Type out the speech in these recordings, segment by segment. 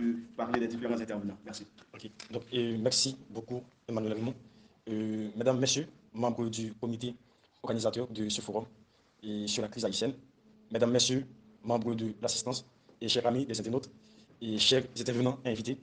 de parler des différents intervenants. Merci. Ok. Donc, merci beaucoup, Emmanuel Raymond. Mesdames, Messieurs, membres du comité organisateur de ce forum et sur la crise haïtienne, Mesdames, Messieurs, membres de l'assistance et chers amis des internautes et chers intervenants invités,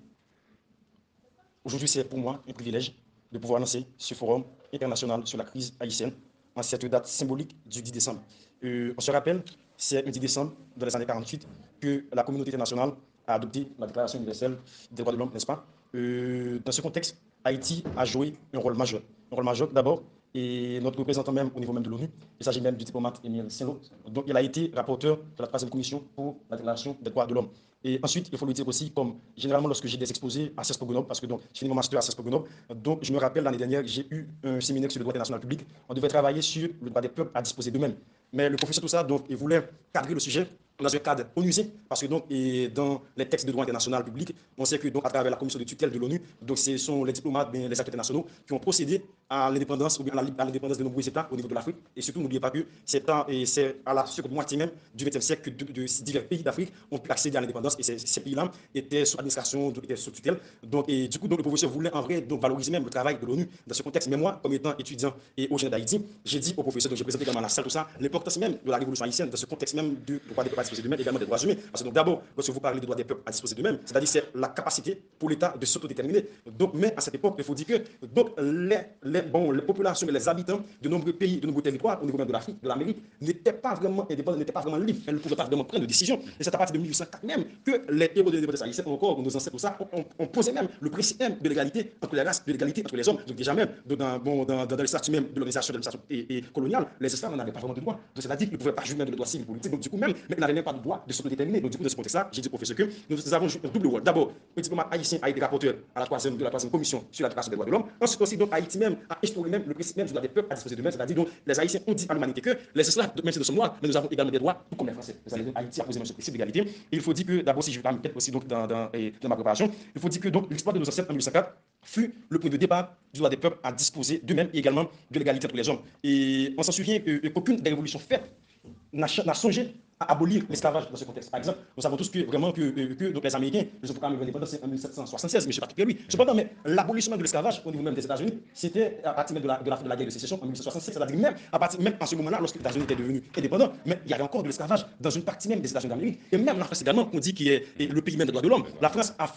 aujourd'hui, c'est pour moi un privilège de pouvoir lancer ce forum international sur la crise haïtienne en cette date symbolique du 10 décembre. On se rappelle, c'est le 10 décembre dans les années 48 que la communauté internationale a adopté la Déclaration universelle des droits de l'homme, n'est-ce pas? Dans ce contexte, Haïti a joué un rôle majeur. Un rôle majeur d'abord, et notre représentant même au niveau même de l'ONU, il s'agit même du diplomate Émile Saint-Lô. Donc il a été rapporteur de la 3e commission pour la Déclaration des droits de l'homme. Et ensuite, il faut le dire aussi, comme généralement lorsque j'ai des exposés à CESPO Grenoble, parce que donc j'ai fini mon master à CESPO Grenoble, donc je me rappelle l'année dernière, j'ai eu un séminaire sur le droit international public. On devait travailler sur le droit des peuples à disposer d'eux-mêmes. Mais le professeur tout ça, donc, il voulait cadrer le sujet dans un cadre onusien, parce que donc, et dans les textes de droit international public, on sait que donc, à travers la commission de tutelle de l'ONU, donc ce sont les diplomates, bien, les acteurs internationaux qui ont procédé à l'indépendance ou bien à l'indépendance de nombreux États au niveau de l'Afrique. Et surtout, n'oubliez pas que c'est à la seconde moitié même du XXe siècle que de divers pays d'Afrique ont pu accéder à l'indépendance. Et ces pays-là étaient sous administration, étaient sous tutelle. Donc, et du coup, donc, le professeur voulait en vrai donc, valoriser même le travail de l'ONU dans ce contexte. Mais moi, comme étant étudiant et originaire d'Haïti, j'ai dit au professeur, donc j'ai présenté également à la salle tout ça, l'importance même de la révolution haïtienne dans ce contexte même du droit des peuples à disposer d'eux-mêmes, également des droits humains. Parce que donc d'abord, lorsque vous parlez des droits des peuples à disposer d'eux-mêmes, c'est-à-dire c'est la capacité pour l'État de s'autodéterminer. Donc, mais à cette époque, il faut dire que donc, les populations et les habitants de nombreux pays, de nombreux territoires, au niveau même de l'Afrique, de l'Amérique, n'étaient pas vraiment indépendants, n'étaient pas vraiment libres. Elles ne pouvaient pas vraiment prendre de décision. Et c'est à partir de 1804 même que les héros de l'indépendance haïtienne, encore nos ancêtres, tout ça, ont posé même le principe même de l'égalité entre les races, de l'égalité entre les hommes. Donc déjà même, dans les statuts même de l'organisation coloniale, les esclaves n'avaient pas vraiment de droit. Donc c'est-à-dire qu'ils ne pouvaient pas jouer même de droits civils politiques. Donc du coup même, ils n'avaient même pas de droit de s'autodéterminer. Donc du coup, dans ce contexte-là, j'ai dit au professeur que nous avons joué un double rôle. D'abord, le diplomate haïtien a été rapporteur à la 3e commission sur la Déclaration des droits de l'homme. Ensuite aussi, donc Haïti même a instauré même le principe même du droit des peuples à disposer d'eux-mêmes. C'est-à-dire donc les Haïtiens ont dit à l'humanité que les esclaves, même si nous sommes noirs, mais nous avons également des droits, tout comme les Français. C'est-à-dire Haïti a posé même ce principe d'égalité. Et il faut dire que d'abord, si je vais me aussi donc dans ma préparation, il faut dire que donc l'exploit de nos ancêtres en 1804 fut le point de départ du droit des peuples à disposer d'eux-mêmes et également de l'égalité entre les hommes. Et on s'en souvient qu'aucune des révolutions faites n'a songé à abolir l'esclavage dans ce contexte. Par exemple, nous savons tous que vraiment que donc les Américains, ils ont proclamé l'indépendance en 1776, M. Patrick Henry. Cependant, mais l'abolissement de l'esclavage au niveau même des États-Unis, c'était à partir même de la guerre de sécession en 1866. C'est-à-dire même à partir même en ce moment-là, lorsque les États-Unis étaient devenus indépendants, mais il y avait encore de l'esclavage dans une partie même des États-Unis d'Amérique. Et même la France également, on dit qu'il est le pays même des droits de l'homme. La France a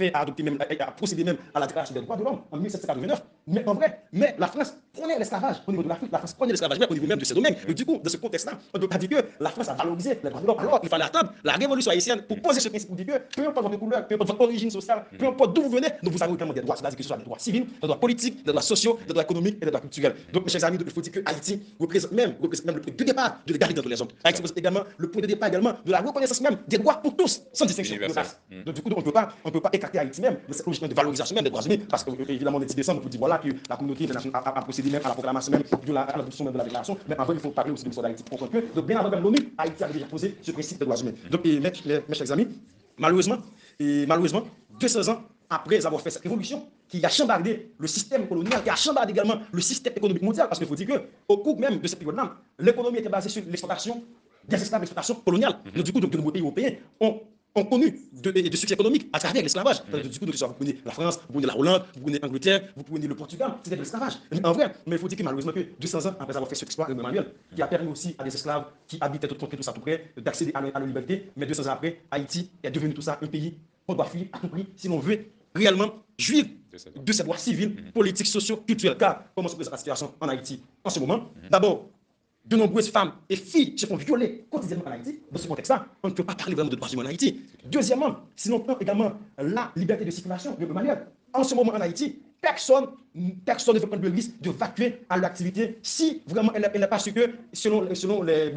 procédé même à la Déclaration des droits de l'homme en 1789. Mais en vrai, mais la France prenait l'esclavage au niveau de l'Afrique. La France prenait l'esclavage même au niveau même de ses domaines. Et du coup, dans ce contexte-là, on ne peut pas dire que la France a valorisé les droits de l'homme. Alors, il fallait attendre la révolution haïtienne pour poser ce principe, pour dire que peu importe votre couleur, peu importe votre origine sociale, peu importe d'où vous venez, donc vous avez également des droits. C'est-à-dire que ce soit des droits civils, des droits politiques, des droits sociaux, des droits économiques et des droits culturels. Donc, mes chers amis, il faut dire que Haïti représente même le point de départ de l'égalité entre les hommes. Haïti représente également le point de départ également de la reconnaissance même des droits pour tous, sans distinction de race. Donc, du coup, on ne peut pas écarter Haïti même de cette logique de valorisation même des droits humains, parce que, évidemment, le 10 décembre, on peut dire voilà, que la communauté internationale a procédé même à la proclamation même de l'adoption même de la déclaration. Mais en vrai, il faut parler aussi de l'histoire d'Haïti pour comprendre que, donc, bien avant même l'ONU, Haïti avait déjà posé ce principe des droits humains. Donc, mes chers amis, malheureusement, 200 ans après avoir fait cette révolution qui a chambardé le système colonial, qui a chambardé également le système économique mondial, parce qu'il faut dire qu'au cours même de cette période-là, l'économie était basée sur l'exploitation des esclaves, l'exploitation coloniale. Donc, du coup, de nombreux pays européens ont connu de succès économique à travers l'esclavage. Du coup, vous prenez la France, vous prenez la Hollande, vous prenez l'Angleterre, vous prenez le Portugal, c'était de l'esclavage. En vrai, mais il faut dire que malheureusement, que 200 ans après avoir fait cet exploit manuel, qui a permis aussi à des esclaves qui habitaient tout ça tout près d'accéder à la liberté, mais 200 ans après, Haïti est devenu tout ça un pays qu'on doit fuir à tout prix si l'on veut réellement jouir de ses droits civils, politiques, sociaux, culturels. Car comment se présente la situation en Haïti en ce moment? D'abord, de nombreuses femmes et filles se font violer quotidiennement en Haïti. Dans ce contexte-là, on ne peut pas parler vraiment de droits humains en Haïti. Deuxièmement, si l'on prend également la liberté de circulation de manière, en ce moment en Haïti, personne ne veut prendre le risque de vacuer à l'activité si vraiment elle n'est pas sûre que, selon les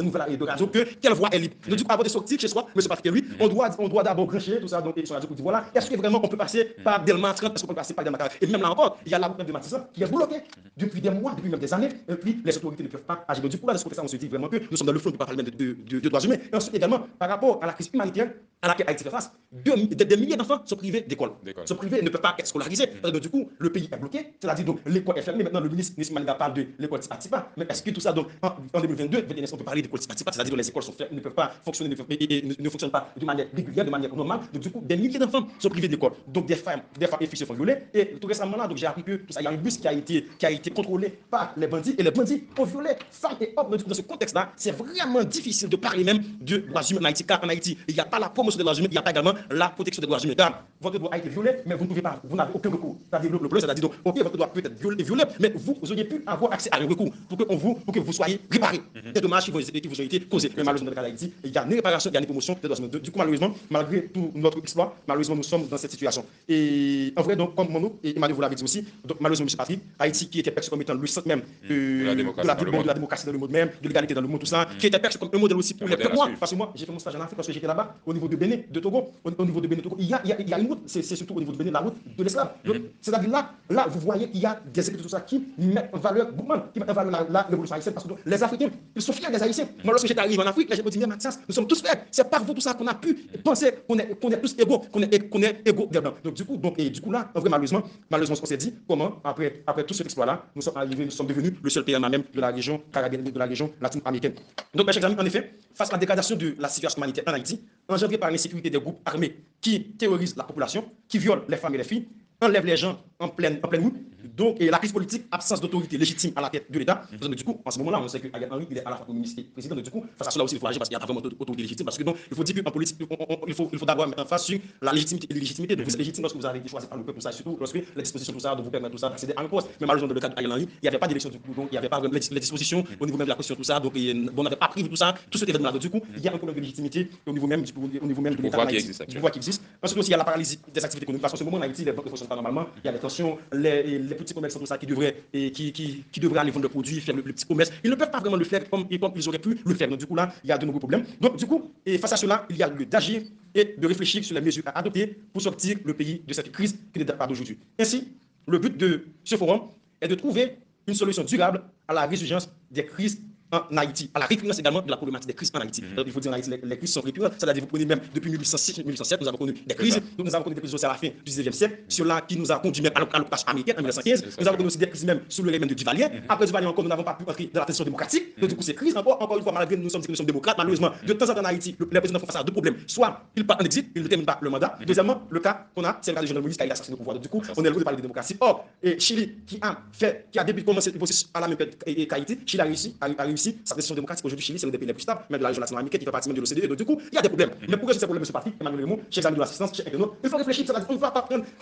nouvelles de radio, que quelle voie est libre. Donc, du coup, avant de sortir chez soi, M. Patrick Henry, on doit d'abord brancher tout ça. Donc, sur la radio, dit voilà, est-ce que vraiment on peut passer par Delma 30, est-ce qu'on peut passer par Delma 40? Et même là encore, il y a la route de Matissan qui est bloquée depuis des mois, depuis même des années, et puis les autorités ne peuvent pas agir. Donc, du coup, là, de ce côté-là, on se dit vraiment que nous sommes dans le flot, on ne peut pas parler même de droits humains. Et ensuite, également, par rapport à la crise humanitaire à laquelle Haïti fait face, des milliers d'enfants sont privés d'école, sont privés, ne peuvent pas être scolarisés. Donc, du coup, le pays est bloqué, c'est-à-dire donc l'école est fermée. Maintenant, le ministre Malinga parle de l'école Atipa, mais est-ce que tout ça, donc, en 2022, on peut parler d'école Atipa, c'est-à-dire que les écoles sont fermées, ne peuvent pas fonctionner, ne fonctionnent pas de manière régulière, de manière normale. Donc, du coup, des milliers d'enfants sont privés d'école. Donc, des femmes et filles se font violer. Et tout récemment, là, j'ai appris que tout ça, il y a un bus qui a été contrôlé par les bandits, et les bandits ont violé femmes et hommes. Donc, dans ce contexte-là, c'est vraiment difficile de parler même de droits humains en Haïti, car en Haïti, il n'y a pas la promotion des droits humains, il n'y a pas également la protection des droits humains. Car votre droit a été violé, mais vous ne pouvez pas, vous n'avez aucun recours. C'est-à-dire le problème, c'est-à-dire donc, ok, votre droit peut être violé, mais vous auriez pu avoir accès à un recours pour que vous soyez réparé des dommages qui vous ont été causés. Mais malheureusement, dans le cas d'Haïti, il y a ni réparation, il y a ni promotion des droits humains. Du coup, malheureusement, malgré tout notre exploit, malheureusement, nous sommes dans cette situation. Et en vrai, donc, comme Mono et Emmanuel vous l'avez dit aussi, donc, malheureusement, M. Patrick, Haïti qui était perçu comme étant le centre même de la démocratie dans le monde même, de l'égalité dans le monde, tout ça, qui était perçu comme un modèle aussi pour les peuples. Parce que moi, j'ai fait mon stage en Afrique parce que j'étais là-bas, au niveau de Bénin, de Togo, au niveau de Bénin, Togo, il y a une route, c'est surtout au niveau de Bénin, la route de l'esclave. C'est-à-dire là, vous voyez qu'il y a des écrits de tout ça qui mettent en valeur beaucoup, qui mettent en valeur la révolution haïtienne, parce que les Africains, ils sont fiers des Haïtiens. Moi, lorsque j'étais arrivé en Afrique, les gens me disaient, Mathias, nous sommes tous fiers. C'est par vous tout ça qu'on a pu penser qu'on est tous égaux, qu'on est égaux des Blancs. Donc, du coup, là, en vrai, malheureusement, on s'est dit comment, après tout cet exploit-là, nous sommes devenus le seul pays même de la région caribéenne, de la région latino-américaine. Donc, mes chers amis, en effet, face à la dégradation de la situation humanitaire en Haïti, engendrée par l'insécurité des groupes armés qui terrorisent la population, qui violent les femmes et les filles, enlèvent les gens en pleine route. Donc, et la crise politique, absence d'autorité légitime à la tête de l'État. Donc, du coup, en ce moment-là, on sait que Ariel Henry, il est à la fois ministre et président. Donc, du coup, face à cela aussi, il faut agir parce qu'il n'y a pas vraiment d'autorité légitime. Parce que donc, il faut dire qu'en politique, il faut d'abord mettre en face sur la légitimité et l'illégitimité. Donc, vous êtes légitime lorsque vous avez été choisi par le peuple, tout ça, surtout lorsque les dispositions, tout ça, de vous permettre tout ça, d'accéder à un poste. Mais malheureusement, dans le cas d'Ariel Henry, il n'y avait pas d'élection du coup. Donc, il n'y avait pas les dispositions au niveau même de la question, tout ça. Donc, on n'avait pas prévu tout ça, tout cet événement-là. Donc, du coup, il y a un problème de légitimité au niveau même de l'État. Du pouvoir qui existe. Ensuite aussi, il y a la paralysie des activités économiques. Parce qu'en ce moment, en Haïti, les banques ne fonctionnent pas normalement. Il y a des tensions, les petits commerçants, tout ça, qui devraient aller vendre leurs produits, faire le petit commerce. Ils ne peuvent pas vraiment le faire comme ils auraient pu le faire. Donc, du coup, là, il y a de nombreux problèmes. Donc, du coup, et face à cela, il y a lieu d'agir et de réfléchir sur les mesures à adopter pour sortir le pays de cette crise qui ne date pas d'aujourd'hui. Ainsi, le but de ce forum est de trouver une solution durable à la résurgence des crises en Haïti, à la récurrence également de la problématique des crises en Haïti. Il faut dire en Haïti, les crises sont récurrentes, c'est-à-dire vous prenez même depuis 1806-1807, nous avons connu des crises, nous avons connu des crises aussi à la fin du 19e siècle, cela qui nous a conduit même à l'occupation américaine en 1915, nous avons connu aussi des crises même sous le règne de Duvalier, après Duvalier encore nous n'avons pas pu entrer dans la transition démocratique, donc du coup ces crises encore une fois, malgré nous sommes démocrates, malheureusement, de temps en temps en Haïti, les présidents font face à deux problèmes, soit ils partent en exil, ils ne terminent pas le mandat, deuxièmement, le cas qu'on a, c'est le cas du général Moïse qui a été assassiné au pouvoir, donc du coup, on est loin de parler de démocratie. Or, Chili qui a depuis commencé le processus à la même qu'Haïti, Chili a réussi sa transition démocratique. Aujourd'hui, Chili, c'est le pays le plus stable, même de la région latino-américaine qui fait partie même de l'OCDE. Donc, du coup, il y a des problèmes. Mais pour résoudre ces problèmes, M. Patrick, Emmanuel Raymond, chers amis de l'assistance, chers internautes, il faut réfléchir.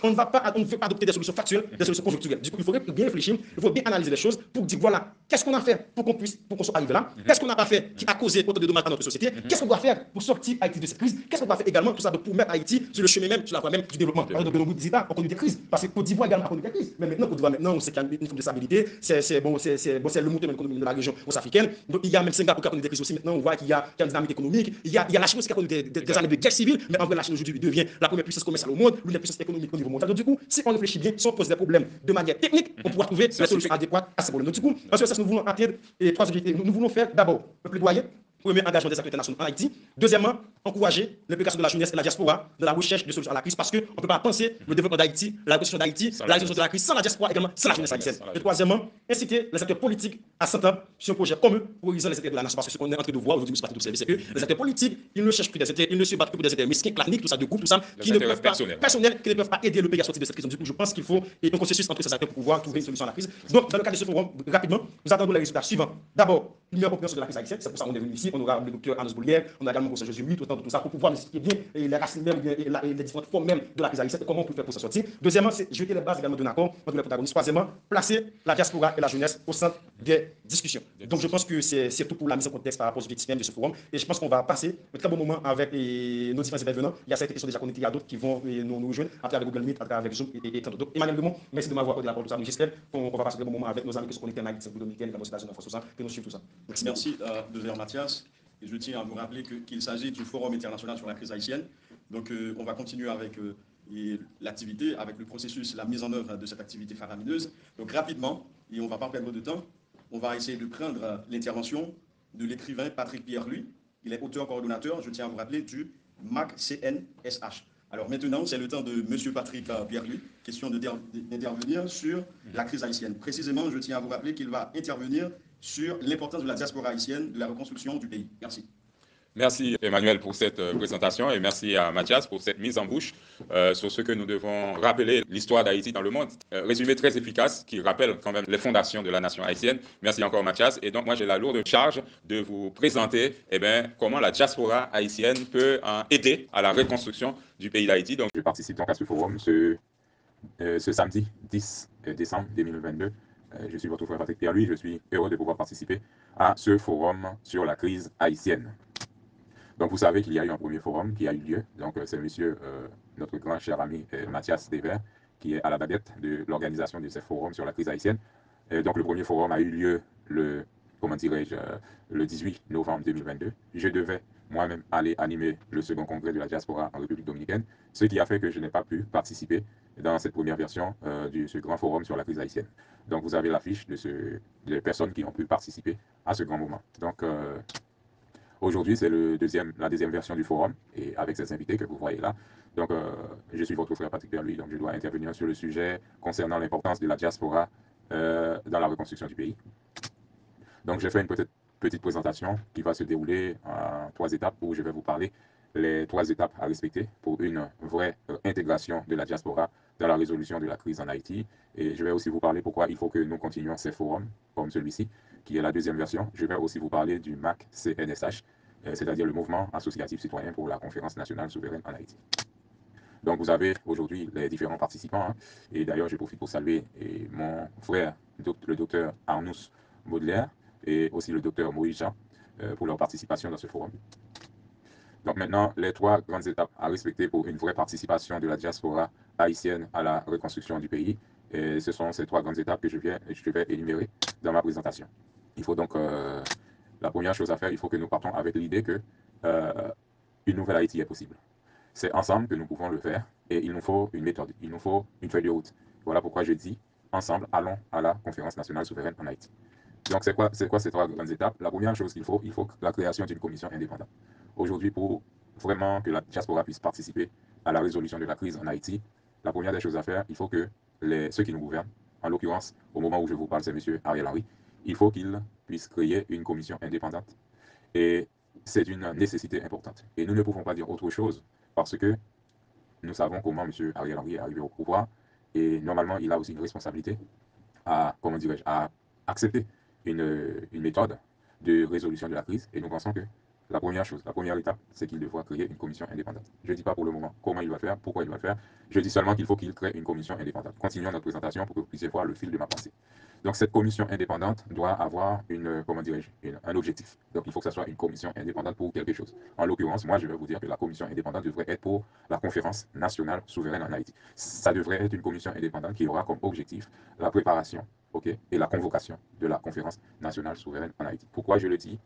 On ne va pas adopter des solutions factuelles, des solutions conjoncturelles. Du coup, il faut bien réfléchir, il faut bien analyser les choses pour dire voilà, qu'est-ce qu'on a fait pour qu'on soit arrivé là, qu'est-ce qu'on n'a pas fait qui a causé autant de dommages à notre société, qu'est-ce qu'on doit faire pour sortir Haïti de cette crise, qu'est-ce qu'on doit faire également, tout ça, pour mettre Haïti sur le chemin même, sur la voie même du développement. Par exemple, de nombreux États ont connu des crises, parce que Côte d'Ivoire également a connu des crises. Mais maintenant, Côte d'Ivoire, on sait qu'il y a une forme de stabilité, c'est le moteur économique de la région ouest-africaine. Donc, il y a même Singapour qui a connu des crises aussi. Maintenant, on voit qu'il y a une dynamique économique. Il y a la Chine aussi qui a connu des années de guerre civile, mais en vrai, la Chine aujourd'hui devient la première puissance commerciale au monde, l'une des puissances économiques au niveau mondial. Donc, du coup, si on réfléchit bien, si on pose des problèmes de manière technique, on pourra trouver la solution adéquate à ces problèmes. Donc, du coup, en ce sens, nous voulons atteindre trois objectifs. Nous voulons faire d'abord le plaidoyer. Premier, engagement des acteurs internationaux en Haïti. Deuxièmement, encourager l'implication de la jeunesse et de la diaspora dans la recherche de solutions à la crise parce qu'on ne peut pas penser le développement d'Haïti, la reconstruction d'Haïti, la résolution de la crise sans la diaspora également, sans la jeunesse haïtienne. Et troisièmement, inciter les acteurs politiques à s'entendre sur un projet commun pour réaliser les intérêts de la nation. Parce que ce qu'on est en train de voir aujourd'hui, c'est que les acteurs politiques, ils ne cherchent plus des intérêts, ils ne se battent plus pour des intérêts mesquins, claniques, tout ça, de groupes, tout ça, qui ne peuvent pas, personnels, qui ne peuvent pas aider le pays à sortir de cette crise. Du coup, je pense qu'il faut un consensus entre ces acteurs pour pouvoir trouver une solution à la crise. Donc, dans le cadre de ce forum, rapidement, nous attendons les résultats suivants. D'abord, une meilleure compréhension de la crise haïtienne, c'est pour ça qu'on est venu ici. On aura le docteur Boulière, on a également le professeur Jésus, tout ça pour pouvoir nous expliquer bien les racines même et les différentes formes même de la crise haïtienne et comment on peut faire pour s'en sortir. Deuxièmement, c'est jeter les bases également d'un accord entre les protagonistes. Troisièmement, placer la diaspora et la jeunesse au centre des discussions. Donc je pense que c'est tout pour la mise en contexte par rapport aux objectifs même de ce forum. Et je pense qu'on va passer un très bon moment avec nos différents intervenants. Il y a certaines questions déjà connectées, il y a d'autres qui vont nous rejoindre à travers Google Meet, à travers Zoom et tant d'autres. Donc Emmanuel Raymond, merci de m'avoir accordé la parole. J'espère qu'on va passer un bon moment avec nos amis qui sont connectés en Haïti, en Dominicaine, aux États-Unis, en France, tout ça, que nous suivons tout ça. Merci, Dr. Mathias. Et je tiens à vous rappeler qu'il s'agit du Forum international sur la crise haïtienne. Donc, on va continuer avec l'activité, avec le processus, la mise en œuvre de cette activité faramineuse. Donc, rapidement, et on ne va pas perdre de temps, on va essayer de prendre l'intervention de l'écrivain Patrick Pierre-Louis. Il est auteur-coordonnateur, je tiens à vous rappeler, du MAC-CNSH. Alors maintenant, c'est le temps de M. Patrick Pierre-Louis, question d'intervenir sur la crise haïtienne. Précisément, je tiens à vous rappeler qu'il va intervenir sur l'importance de la diaspora haïtienne, de la reconstruction du pays. Merci. Merci Emmanuel pour cette présentation et merci à Mathias pour cette mise en bouche sur ce que nous devons rappeler l'histoire d'Haïti dans le monde. Résumé très efficace qui rappelle quand même les fondations de la nation haïtienne. Merci encore Mathias. Et donc moi j'ai la lourde charge de vous présenter comment la diaspora haïtienne peut aider à la reconstruction du pays d'Haïti. Donc je participe donc à ce forum ce samedi 10 décembre 2022. Je suis votre frère Patrick Pierre-Louis. Je suis heureux de pouvoir participer à ce forum sur la crise haïtienne. Donc, vous savez qu'il y a eu un premier forum qui a eu lieu. Donc, c'est notre grand cher ami Mathias Desvers qui est à la baguette de l'organisation de ce forum sur la crise haïtienne. Donc, le premier forum a eu lieu le 18 novembre 2022. Je devais moi-même aller animer le second congrès de la diaspora en République dominicaine, ce qui a fait que je n'ai pas pu participer dans cette première version de ce grand forum sur la crise haïtienne. Donc, vous avez l'affiche des personnes qui ont pu participer à ce grand moment. Donc, aujourd'hui, c'est la deuxième version du forum, et avec ces invités que vous voyez là. Donc, je suis votre frère Patrick Pierre-Louis, donc je dois intervenir sur le sujet concernant l'importance de la diaspora dans la reconstruction du pays. Donc, j'ai fait une petite présentation qui va se dérouler en 3 étapes où je vais vous parler les 3 étapes à respecter pour une vraie intégration de la diaspora dans la résolution de la crise en Haïti. Et je vais aussi vous parler pourquoi il faut que nous continuions ces forums comme celui-ci, qui est la deuxième version. Je vais aussi vous parler du MAC-CNSH, c'est-à-dire le Mouvement associatif citoyen pour la Conférence nationale souveraine en Haïti. Donc, vous avez aujourd'hui les différents participants. Et d'ailleurs, je profite pour saluer mon frère, le docteur Arnous Baudelaire, et aussi le docteur Moïse Jean, pour leur participation dans ce forum. Donc maintenant, les 3 grandes étapes à respecter pour une vraie participation de la diaspora haïtienne à la reconstruction du pays. Et ce sont ces 3 grandes étapes que je vais énumérer dans ma présentation. Il faut donc, la première chose à faire, il faut que nous partons avec l'idée que une nouvelle Haïti est possible. C'est ensemble que nous pouvons le faire et il nous faut une méthode, il nous faut une feuille de route. Voilà pourquoi je dis, ensemble, allons à la Conférence nationale souveraine en Haïti. Donc, c'est quoi ces 3 grandes étapes? La première chose qu'il faut, la création d'une commission indépendante. Aujourd'hui, pour vraiment que la diaspora puisse participer à la résolution de la crise en Haïti, la première des choses à faire, il faut que ceux qui nous gouvernent, en l'occurrence, au moment où je vous parle, c'est M. Ariel Henry, il faut qu'il puisse créer une commission indépendante. Et c'est une nécessité importante. Et nous ne pouvons pas dire autre chose parce que nous savons comment M. Ariel Henry est arrivé au pouvoir. Et normalement, il a aussi une responsabilité à accepter une méthode de résolution de la crise. Et nous pensons que la première étape, c'est qu'il devra créer une commission indépendante. Je ne dis pas pour le moment comment il va faire, pourquoi il va le faire. Je dis seulement qu'il faut qu'il crée une commission indépendante. Continuons notre présentation pour que vous puissiez voir le fil de ma pensée. Donc cette commission indépendante doit avoir un objectif. Donc il faut que ce soit une commission indépendante pour quelque chose. En l'occurrence, moi je vais vous dire que la commission indépendante devrait être pour la conférence nationale souveraine en Haïti. Ça devrait être une commission indépendante qui aura comme objectif la préparation et la convocation de la conférence nationale souveraine en Haïti. Pourquoi je le dis?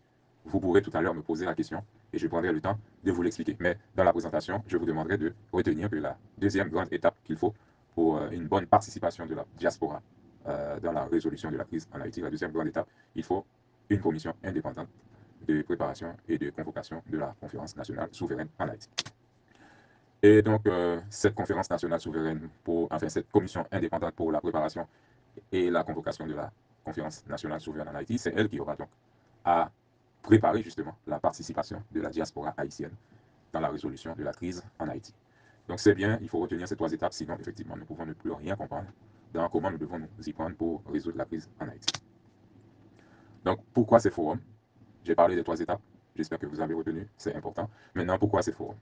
Vous pourrez tout à l'heure me poser la question et je prendrai le temps de vous l'expliquer. Mais dans la présentation, je vous demanderai de retenir que la deuxième grande étape qu'il faut pour une bonne participation de la diaspora dans la résolution de la crise en Haïti, la deuxième grande étape, il faut une commission indépendante de préparation et de convocation de la conférence nationale souveraine en Haïti. Et donc, cette conférence nationale souveraine, cette commission indépendante pour la préparation et la convocation de la conférence nationale souveraine en Haïti, c'est elle qui aura donc à préparer justement la participation de la diaspora haïtienne dans la résolution de la crise en Haïti. Donc c'est bien, il faut retenir ces 3 étapes, sinon effectivement nous pouvons ne plus rien comprendre dans comment nous devons nous y prendre pour résoudre la crise en Haïti. Donc pourquoi ces forums? J'ai parlé des 3 étapes, j'espère que vous avez retenu, c'est important. Maintenant, pourquoi ces forums?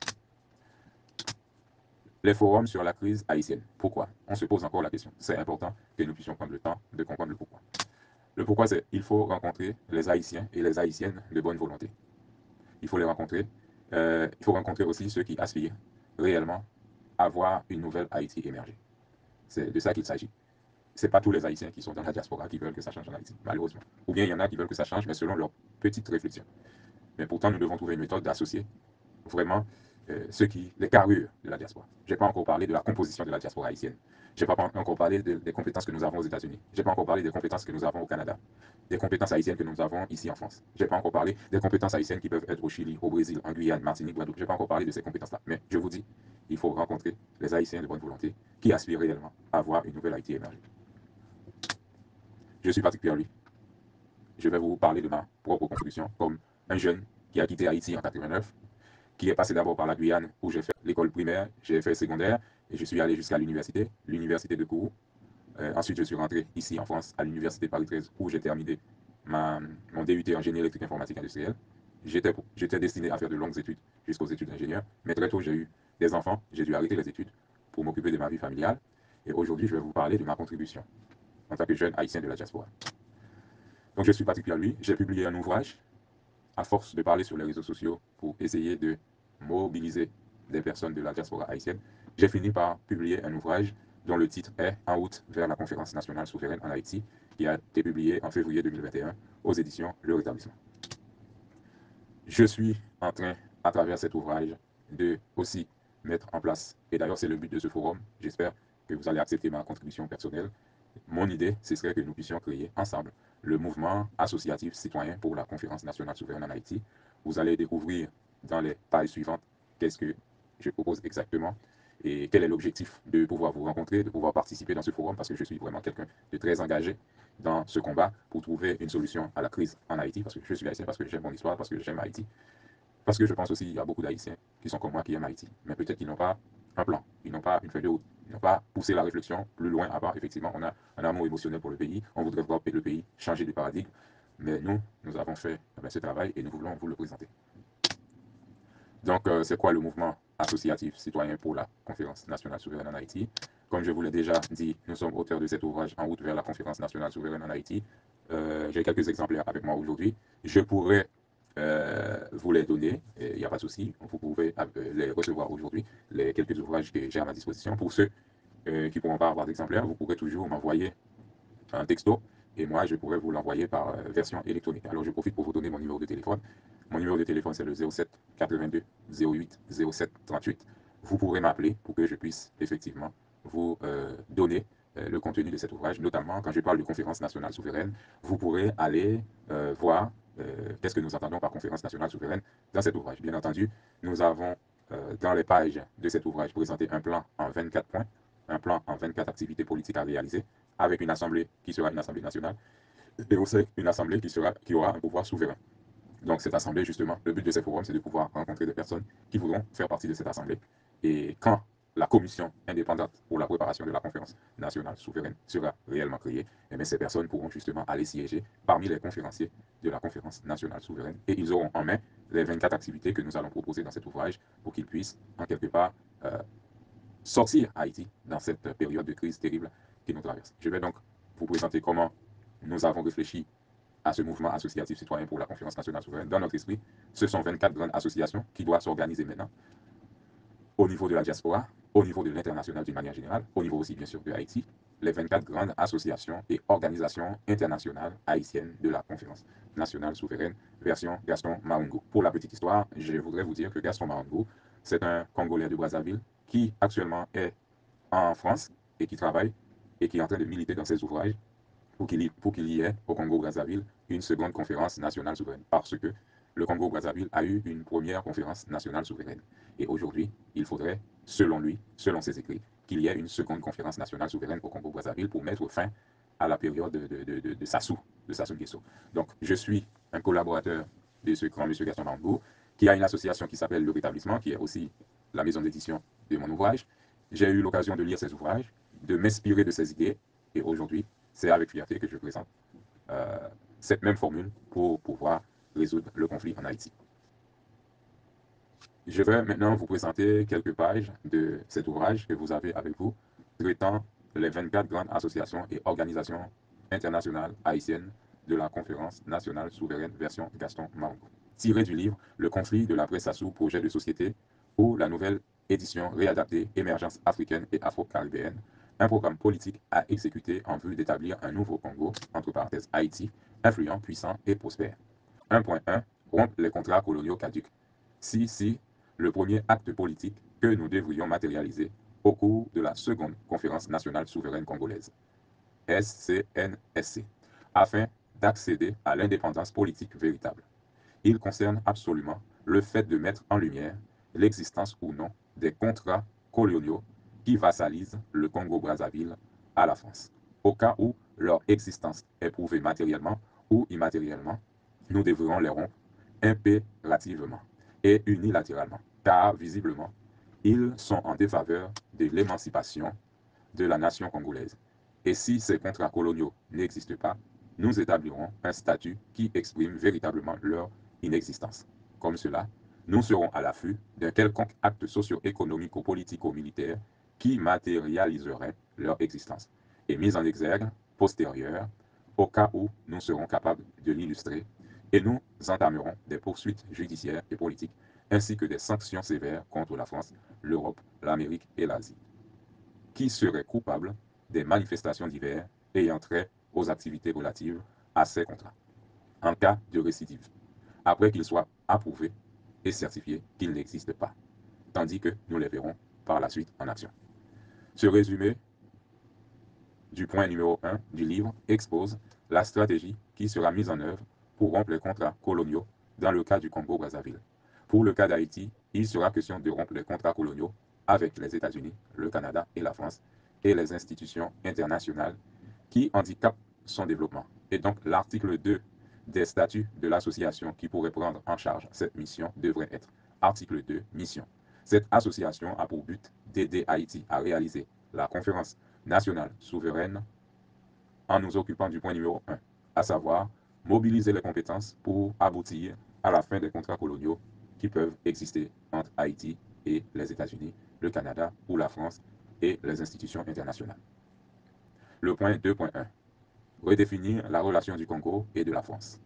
Les forums sur la crise haïtienne. Pourquoi? On se pose encore la question. C'est important que nous puissions prendre le temps de comprendre le pourquoi. Le pourquoi, c'est qu'il faut rencontrer les Haïtiens et les Haïtiennes de bonne volonté. Il faut les rencontrer. Il faut rencontrer aussi ceux qui aspirent réellement à voir une nouvelle Haïti émerger. C'est de ça qu'il s'agit. Ce n'est pas tous les Haïtiens qui sont dans la diaspora qui veulent que ça change en Haïti, malheureusement. Ou bien il y en a qui veulent que ça change, mais selon leur petite réflexion. Mais pourtant, nous devons trouver une méthode d'associer vraiment les carrures de la diaspora. Je n'ai pas encore parlé de la composition de la diaspora haïtienne. Je n'ai pas encore parlé des compétences que nous avons aux États-Unis. Je n'ai pas encore parlé des compétences que nous avons au Canada, des compétences haïtiennes que nous avons ici en France. Je n'ai pas encore parlé des compétences haïtiennes qui peuvent être au Chili, au Brésil, en Guyane, Martinique, Guadeloupe. Je n'ai pas encore parlé de ces compétences-là. Mais je vous dis, il faut rencontrer les Haïtiens de bonne volonté qui aspirent réellement à voir une nouvelle Haïti émerger. Je suis Patrick Pierre-Louis. Je vais vous parler de ma propre contribution comme un jeune qui a quitté Haïti en 89, qui est passé d'abord par la Guyane où j'ai fait l'école primaire, j'ai fait secondaire et je suis allé jusqu'à l'université de Kourou. Ensuite, je suis rentré ici en France à l'université Paris 13 où j'ai terminé mon DUT en génie électrique informatique industrielle. J'étais destiné à faire de longues études jusqu'aux études d'ingénieur, mais très tôt j'ai eu des enfants, j'ai dû arrêter les études pour m'occuper de ma vie familiale. Et aujourd'hui, je vais vous parler de ma contribution en tant que jeune haïtien de la diaspora. Donc, je suis Patrick Pierre-Louis, j'ai publié un ouvrage à force de parler sur les réseaux sociaux pour essayer de mobiliser des personnes de la diaspora haïtienne. J'ai fini par publier un ouvrage dont le titre est « En route vers la conférence nationale souveraine en Haïti » qui a été publié en février 2021 aux éditions Le Rétablissement. Je suis en train, à travers cet ouvrage, de aussi mettre en place, et d'ailleurs c'est le but de ce forum, j'espère que vous allez accepter ma contribution personnelle. Mon idée, ce serait que nous puissions créer ensemble le mouvement associatif citoyen pour la conférence nationale souveraine en Haïti. Vous allez découvrir dans les pages suivantes qu'est-ce que je propose exactement et quel est l'objectif de pouvoir vous rencontrer, de pouvoir participer dans ce forum, parce que je suis vraiment quelqu'un de très engagé dans ce combat pour trouver une solution à la crise en Haïti, parce que je suis haïtien, parce que j'aime mon histoire, parce que j'aime Haïti, parce que je pense aussi qu'il y a beaucoup d'Haïtiens qui sont comme moi, qui aiment Haïti, mais peut-être qu'ils n'ont pas un plan, ils n'ont pas une feuille de route, ils n'ont pas poussé la réflexion plus loin, à part effectivement on a un amour émotionnel pour le pays, on voudrait voir le pays changer de paradigme, mais nous avons fait ce travail et nous voulons vous le présenter. Donc, c'est quoi le mouvement associatif citoyen pour la conférence nationale souveraine en Haïti? Comme je vous l'ai déjà dit, nous sommes auteurs de cet ouvrage En route vers la conférence nationale souveraine en Haïti. J'ai quelques exemplaires avec moi aujourd'hui. Je pourrais vous les donner, il n'y a pas de souci. Vous pouvez les recevoir aujourd'hui, les quelques ouvrages que j'ai à ma disposition. Pour ceux qui ne pourront pas avoir d'exemplaires, vous pourrez toujours m'envoyer un texto et moi je pourrais vous l'envoyer par version électronique. Alors je profite pour vous donner mon numéro de téléphone. Mon numéro de téléphone c'est le 07 82 08 07 38. Vous pourrez m'appeler pour que je puisse effectivement vous donner le contenu de cet ouvrage, notamment quand je parle de conférence nationale souveraine. Vous pourrez aller voir qu'est-ce que nous entendons par conférence nationale souveraine dans cet ouvrage. Bien entendu, nous avons dans les pages de cet ouvrage présenté un plan en 24 points, un plan en 24 activités politiques à réaliser, avec une assemblée qui sera une assemblée nationale, et aussi une assemblée qui aura un pouvoir souverain. Donc cette assemblée, justement, le but de ces forums, c'est de pouvoir rencontrer des personnes qui voudront faire partie de cette assemblée. Et quand la commission indépendante pour la préparation de la conférence nationale souveraine sera réellement créée, eh bien, ces personnes pourront justement aller siéger parmi les conférenciers de la conférence nationale souveraine et ils auront en main les 24 activités que nous allons proposer dans cet ouvrage pour qu'ils puissent, en quelque part, sortir Haïti dans cette période de crise terrible qui nous traverse. Je vais donc vous présenter comment nous avons réfléchi à ce mouvement associatif citoyen pour la conférence nationale souveraine. Dans notre esprit, ce sont 24 grandes associations qui doivent s'organiser maintenant au niveau de la diaspora, au niveau de l'international d'une manière générale, au niveau aussi bien sûr de Haïti, les 24 grandes associations et organisations internationales haïtiennes de la conférence nationale souveraine, version Gaston Maungo. Pour la petite histoire, je voudrais vous dire que Gaston Maungo, c'est un Congolais de Brazzaville qui actuellement est en France et qui travaille et qui est en train de militer dans ses ouvrages pour qu'il y ait au Congo-Brazzaville une seconde conférence nationale souveraine. Parce que le Congo-Brazzaville a eu une première conférence nationale souveraine. Et aujourd'hui, il faudrait, selon lui, selon ses écrits, qu'il y ait une seconde conférence nationale souveraine au Congo-Brazzaville pour mettre fin à la période de Sassou Nguesso. Donc, je suis un collaborateur de ce grand monsieur Gaston Maungo, qui a une association qui s'appelle Le Rétablissement, qui est aussi la maison d'édition de mon ouvrage. J'ai eu l'occasion de lire ses ouvrages, de m'inspirer de ses idées, et aujourd'hui, c'est avec fierté que je présente cette même formule pour pouvoir résoudre le conflit en Haïti. Je vais maintenant vous présenter quelques pages de cet ouvrage que vous avez avec vous, traitant les 24 grandes associations et organisations internationales haïtiennes de la conférence nationale souveraine version Gaston Maungo. Tiré du livre Le conflit de l'après-Sassou, projet de société, ou la nouvelle édition réadaptée Émergence africaine et afro-caribéenne, un programme politique à exécuter en vue d'établir un nouveau Congo, entre parenthèses Haïti, influent, puissant et prospère. 1.1. Rompre les contrats coloniaux caducs. Si le premier acte politique que nous devrions matérialiser au cours de la seconde conférence nationale souveraine congolaise, SCNSC, afin d'accéder à l'indépendance politique véritable. Il concerne absolument le fait de mettre en lumière l'existence ou non des contrats coloniaux qui vassalisent le Congo-Brazzaville à la France. Au cas où leur existence est prouvée matériellement ou immatériellement, nous devrions les rompre impérativement et unilatéralement, car visiblement, ils sont en défaveur de l'émancipation de la nation congolaise. Et si ces contrats coloniaux n'existent pas, nous établirons un statut qui exprime véritablement leur inexistence. Comme cela, nous serons à l'affût d'un quelconque acte socio-économico-politico-militaire qui matérialiserait leur existence et mise en exergue postérieure au cas où nous serons capables de l'illustrer, et nous entamerons des poursuites judiciaires et politiques ainsi que des sanctions sévères contre la France, l'Europe, l'Amérique et l'Asie, qui seraient coupables des manifestations diverses ayant trait aux activités relatives à ces contrats, en cas de récidive, après qu'ils soient approuvés et certifiés qu'ils n'existent pas, tandis que nous les verrons par la suite en action. Ce résumé du point numéro 1 du livre expose la stratégie qui sera mise en œuvre pour rompre les contrats coloniaux dans le cas du Congo-Brazzaville. Pour le cas d'Haïti, il sera question de rompre les contrats coloniaux avec les États-Unis, le Canada et la France et les institutions internationales qui handicapent son développement. Et donc l'article 2 des statuts de l'association qui pourrait prendre en charge cette mission devrait être article 2, mission. Cette association a pour but d'aider Haïti à réaliser la conférence nationale souveraine en nous occupant du point numéro 1, à savoir mobiliser les compétences pour aboutir à la fin des contrats coloniaux qui peuvent exister entre Haïti et les États-Unis, le Canada ou la France et les institutions internationales. Le point 2.1, redéfinir la relation du Congo et de la France.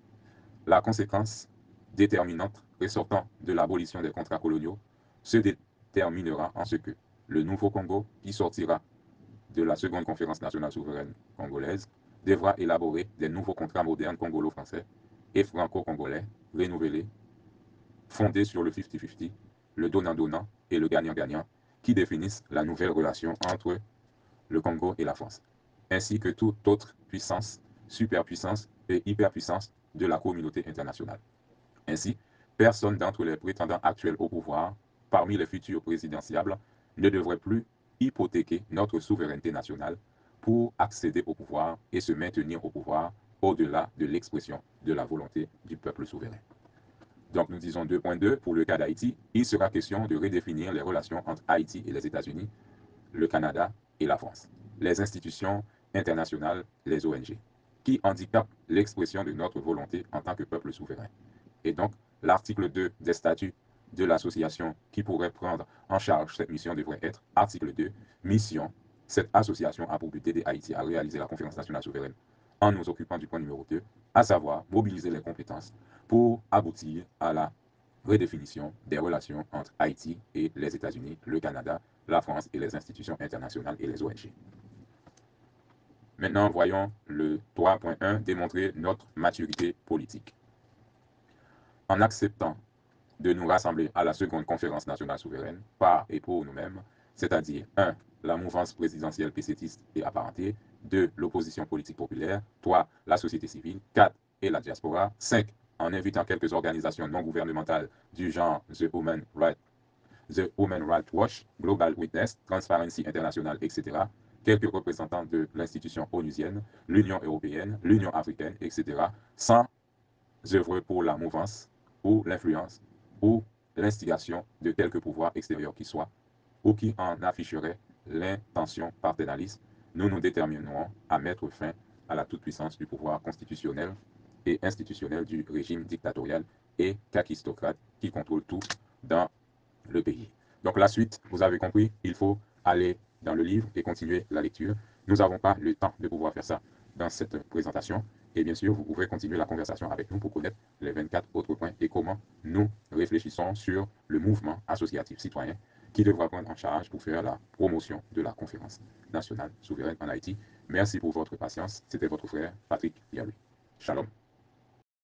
La conséquence déterminante ressortant de l'abolition des contrats coloniaux se déterminera en ce que le nouveau Congo, qui sortira de la seconde conférence nationale souveraine congolaise, devra élaborer des nouveaux contrats modernes congolo-français et franco-congolais renouvelés, fondés sur le 50-50, le donnant-donnant et le gagnant-gagnant, qui définissent la nouvelle relation entre le Congo et la France, ainsi que toute autre puissance, superpuissance et hyperpuissance de la communauté internationale. Ainsi, personne d'entre les prétendants actuels au pouvoir, parmi les futurs présidentiables, ne devrait plus hypothéquer notre souveraineté nationale pour accéder au pouvoir et se maintenir au pouvoir au-delà de l'expression de la volonté du peuple souverain. Donc nous disons 2.2, pour le cas d'Haïti, il sera question de redéfinir les relations entre Haïti et les États-Unis, le Canada et la France, les institutions internationales, les ONG, qui handicapent l'expression de notre volonté en tant que peuple souverain. Et donc, l'article 2 des statuts de l'association qui pourrait prendre en charge cette mission devrait être article 2, mission. Cette association a pour but d'aider Haïti à réaliser la conférence nationale souveraine en nous occupant du point numéro 2, à savoir mobiliser les compétences pour aboutir à la redéfinition des relations entre Haïti et les États-Unis, le Canada, la France et les institutions internationales et les ONG. Maintenant, voyons le 3.1, démontrer notre maturité politique. En acceptant de nous rassembler à la seconde conférence nationale souveraine, par et pour nous-mêmes, c'est-à-dire 1. La mouvance présidentielle pécétiste et apparentée, 2. L'opposition politique populaire, 3. La société civile, 4. Et la diaspora, 5. En invitant quelques organisations non gouvernementales du genre The Human Rights Watch, Global Witness, Transparency International, etc., quelques représentants de l'institution onusienne, l'Union européenne, l'Union africaine, etc., sans œuvrer pour la mouvance ou l'influence ou l'instigation de quelque pouvoir extérieur qui soit, ou qui en afficherait l'intention paternaliste, nous nous déterminerons à mettre fin à la toute-puissance du pouvoir constitutionnel et institutionnel du régime dictatorial et kakistocrate qui contrôle tout dans le pays. Donc la suite, vous avez compris, il faut aller dans le livre et continuer la lecture. Nous n'avons pas le temps de pouvoir faire ça dans cette présentation. Et bien sûr, vous pouvez continuer la conversation avec nous pour connaître les 24 autres points et comment nous réfléchissons sur le mouvement associatif citoyen qui devra prendre en charge pour faire la promotion de la conférence nationale souveraine en Haïti. Merci pour votre patience. C'était votre frère Patrick Pierre-Louis. Shalom.